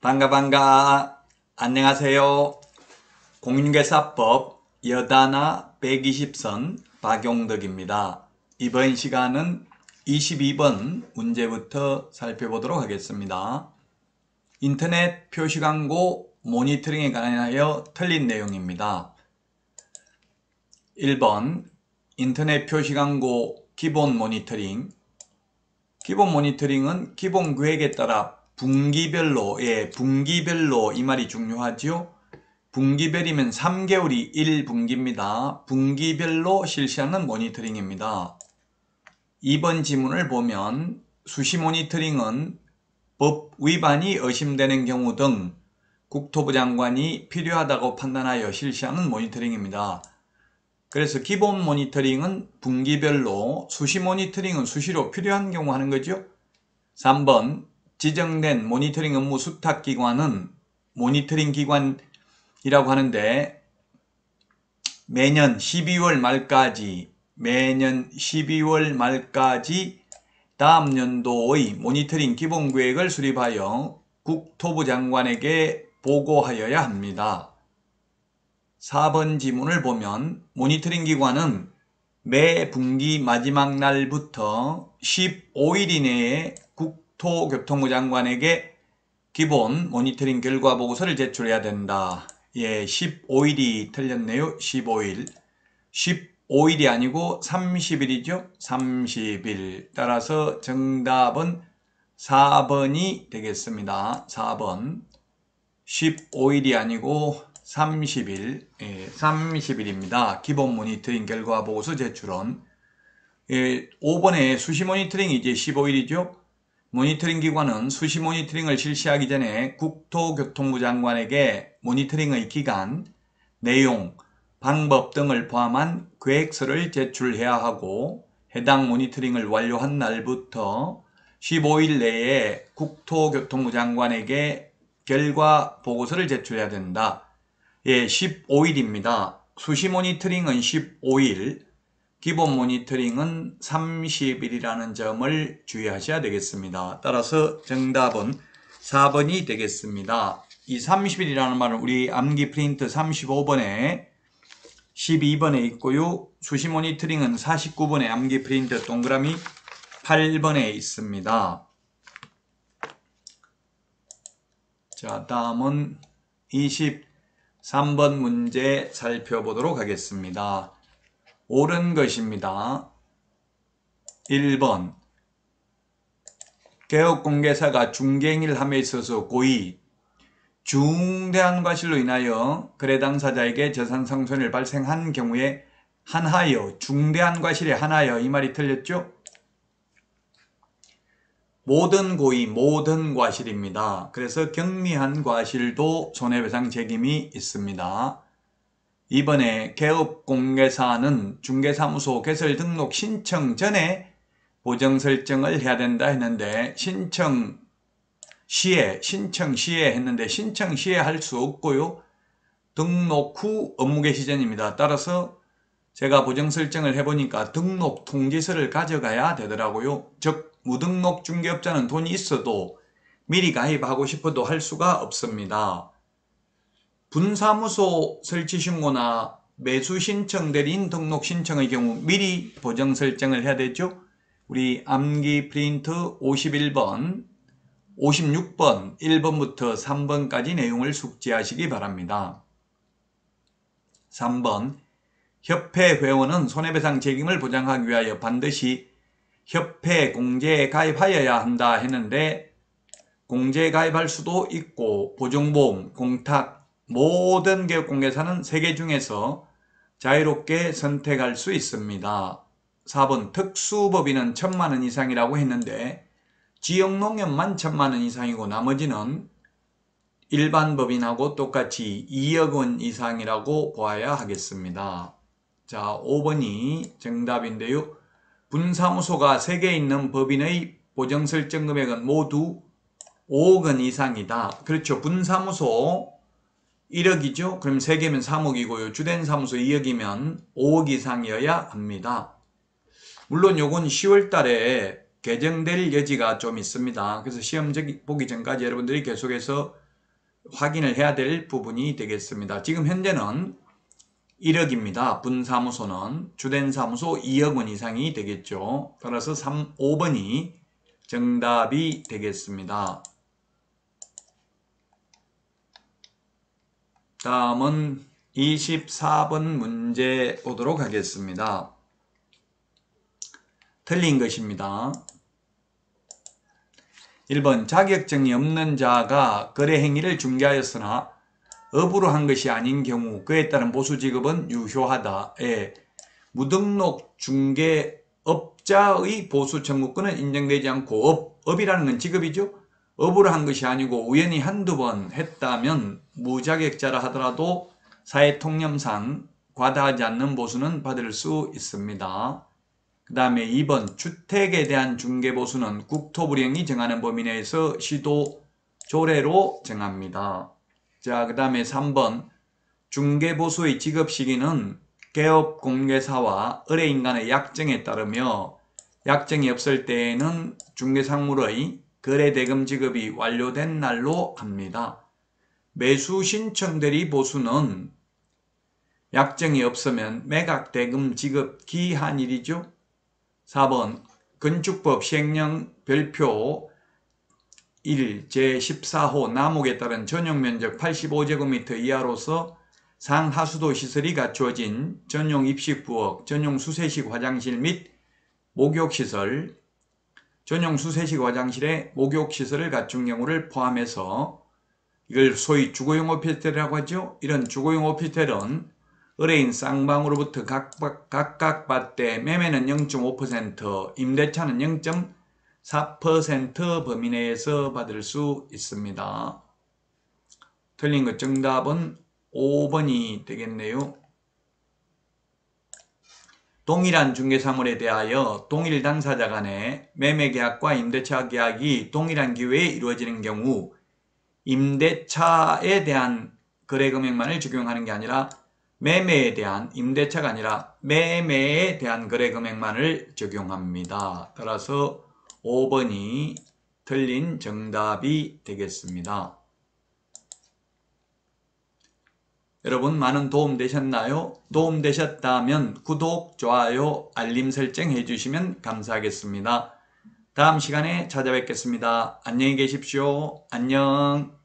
반가 안녕하세요. 공인중개사법 여단아 120선 박용덕입니다. 이번 시간은 22번 문제부터 살펴보도록 하겠습니다. 인터넷 표시광고 모니터링에 관하여 틀린 내용입니다. 1번 인터넷 표시광고 기본 모니터링. 기본 모니터링은 기본 계획에 따라 분기별로 이 말이 중요하죠. 분기별이면 3개월이 1분기입니다. 분기별로 실시하는 모니터링입니다. 2번 지문을 보면 수시 모니터링은 법 위반이 의심되는 경우 등 국토부 장관이 필요하다고 판단하여 실시하는 모니터링입니다. 그래서 기본 모니터링은 분기별로, 수시 모니터링은 수시로 필요한 경우 하는 거죠. 3번 지정된 모니터링 업무 수탁기관은 모니터링 기관이라고 하는데 매년 12월 말까지 다음 연도의 모니터링 기본계획을 수립하여 국토부 장관에게 보고하여야 합니다. 4번 지문을 보면 모니터링 기관은 매 분기 마지막 날부터 15일 이내에 국토교통부 장관에게 기본 모니터링 결과 보고서를 제출해야 된다. 15일이 틀렸네요. 15일. 15일이 아니고 30일이죠. 30일. 따라서 정답은 4번이 되겠습니다. 4번. 15일이 아니고 30일. 30일입니다. 기본 모니터링 결과 보고서 제출은. 5번에 수시 모니터링이 이제 15일이죠. 모니터링 기관은 수시 모니터링을 실시하기 전에 국토교통부 장관에게 모니터링의 기간, 내용, 방법 등을 포함한 계획서를 제출해야 하고 해당 모니터링을 완료한 날부터 15일 내에 국토교통부 장관에게 결과 보고서를 제출해야 된다. 15일입니다. 수시 모니터링은 15일, 기본 모니터링은 30일이라는 점을 주의하셔야 되겠습니다. 따라서 정답은 4번이 되겠습니다. 이 30일이라는 말은 우리 암기 프린트 35번에 12번에 있고요. 수시 모니터링은 49번에 암기 프린트 동그라미 8번에 있습니다. 자, 다음은 23번 문제 살펴보도록 하겠습니다. 옳은 것입니다. 1번 개업공개사가 중개행위를 함에 있어서 고의, 중대한 과실로 인하여 거래 당사자에게 재산상손을 발생한 경우에 한하여, 중대한 과실에 한하여 이 말이 틀렸죠? 모든 고의, 모든 과실입니다. 그래서 경미한 과실도 손해배상 책임이 있습니다. 이번에 개업공개사는 중개사무소 개설 등록 신청 전에 보정 설정을 해야 된다 했는데 신청 시에 했는데 신청 시에 할 수 없고요. 등록 후 업무 개시 전입니다. 따라서 제가 보정 설정을 해보니까 등록 통지서를 가져가야 되더라고요. 즉 무등록 중개업자는 돈이 있어도 미리 가입하고 싶어도 할 수가 없습니다. 분사무소 설치 신고나 매수 신청 대리인 등록 신청의 경우 미리 보정 설정을 해야 되죠. 우리 암기 프린트 51번, 56번, 1번부터 3번까지 내용을 숙지하시기 바랍니다. 3번 협회 회원은 손해배상 책임을 보장하기 위하여 반드시 협회 공제에 가입하여야 한다 했는데 공제에 가입할 수도 있고 보증보험, 공탁, 모든 개업공개사는 3개 중에서 자유롭게 선택할 수 있습니다. 4번 특수법인은 1000만원 이상이라고 했는데 지역농협만 1000만원 이상이고 나머지는 일반 법인하고 똑같이 2억 원 이상이라고 보아야 하겠습니다. 자, 5번이 정답인데요. 분사무소가 3개 있는 법인의 보정 설정 금액은 모두 5억 원 이상이다. 그렇죠. 분사무소 1억이죠? 그럼 3개면 3억이고요. 주된 사무소 2억이면 5억 이상이어야 합니다. 물론 요건 10월 달에 개정될 여지가 좀 있습니다. 그래서 시험 보기 전까지 여러분들이 계속해서 확인을 해야 될 부분이 되겠습니다. 지금 현재는 1억입니다. 분사무소는 주된 사무소 2억 원 이상이 되겠죠. 따라서 5번이 정답이 되겠습니다. 다음은 24번 문제 보도록 하겠습니다. 틀린 것입니다. 1번 자격증이 없는 자가 거래 행위를 중개하였으나 업으로 한 것이 아닌 경우 그에 따른 보수지급은 유효하다. 무등록 중개업자의 보수 청구권은 인정되지 않고 업이라는 건 직업이죠. 업으로 한 것이 아니고 우연히 한두 번 했다면 무자격자라 하더라도 사회통념상 과다하지 않는 보수는 받을 수 있습니다. 그 다음에 2번 주택에 대한 중개보수는 국토부령이 정하는 범위 내에서 시도 조례로 정합니다. 자, 그 다음에 3번 중개보수의 지급시기는 개업공개사와 의뢰인간의 약정에 따르며 약정이 없을 때에는 중개상물의 거래대금 지급이 완료된 날로 합니다. 매수 신청대리 보수는 약정이 없으면 매각대금 지급 기한일이죠. 4번 건축법 시행령 별표 1 제14호 남목에 따른 전용면적 85제곱미터 이하로서 상하수도 시설이 갖추어진 전용 입식부엌, 전용 수세식 화장실 및 목욕시설, 전용 수세식 화장실에 목욕시설을 갖춘 경우를 포함해서 이걸 소위 주거용 오피스텔이라고 하죠. 이런 주거용 오피스텔은 의뢰인 쌍방으로부터 각각 받되 매매는 0.5%, 임대차는 0.4% 범위 내에서 받을 수 있습니다. 틀린 것 정답은 5번이 되겠네요. 동일한 중개사물에 대하여 동일 당사자 간의 매매계약과 임대차 계약이 동일한 기회에 이루어지는 경우 임대차에 대한 거래금액만을 적용하는 게 아니라 매매에 대한 임대차가 아니라 매매에 대한 거래금액만을 적용합니다. 따라서 5번이 틀린 정답이 되겠습니다. 여러분 많은 도움 되셨나요? 도움 되셨다면 구독, 좋아요, 알림 설정 해주시면 감사하겠습니다. 다음 시간에 찾아뵙겠습니다. 안녕히 계십시오. 안녕.